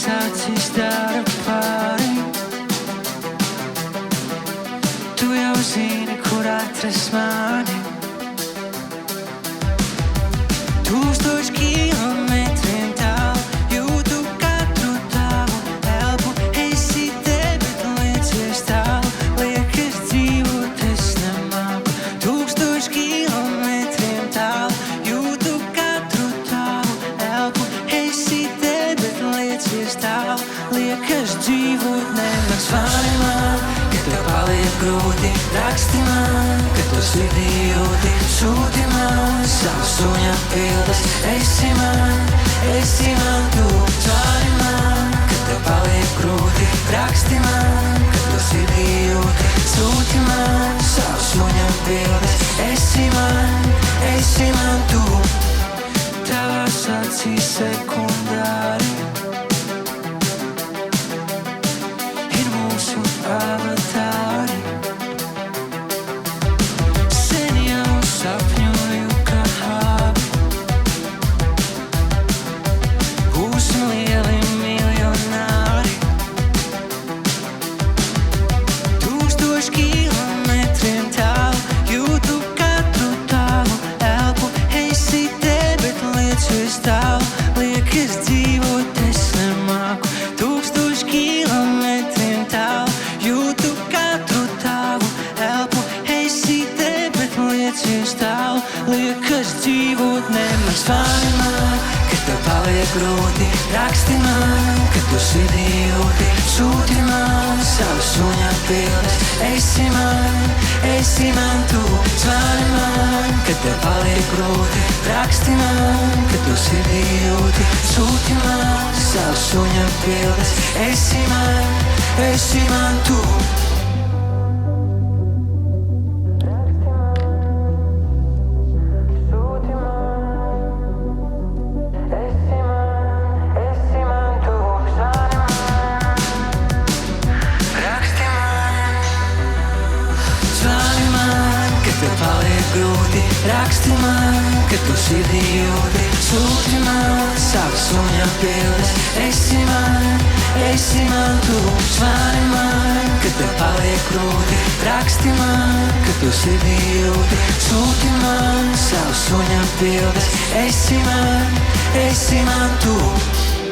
acis dara pāri. Tu jau zini, kur atrast mani. 1000 kilometriem tālu, jūtu katru tavu elpu. Esi te, bet liecies tālu, liekas dzīvot es nemāku. 1000 kilometriem tālu, jūtu katru tavu elpu. Esi te, bet liecies tālu, liekas dzīvot nemāks. Zvani man, kad tev paliek grūti, raksti man, kad tu sirdī jūti, sūti man savas suņa bildes. Esi man tu. Zvani man, kad tev paliek grūti, raksti man, kad tu sirdī jūti, sūti man savas suņa bildes. Esi man tu. Tavās acīs sekundāri ir mūsu avatāri. Sen jau sapņoju, ka būsim lieli miljonāri. 1000 kilometriem tālu, jūtu katru tavu elpu. Esi te, bet liecies tālu, liekas dzīvot es nemāku. 1000 kilometriem tālu, jūtu katru tavu elpu. Esi te, bet liecies tālu, liekas dzīvot nemāks. Zvani man, kad tev paliek grūti, raksti man, kad tu sirdī jūti, sūti man savas suņa bildes. Esi man tu. Zvani man, kad tev paliek grūti, raksti man, kad tu sirdī jūti, sūti man savas suņa bildes. Esi man tu. Raksti man, kad tu sirdī jūti, sūti man savas suņa bildes. Esi man tu. Zvani man, kad tev paliek grūti, raksti man, kad tu sirdī jūti, sūti man savas suņa bildes. Esi man tu.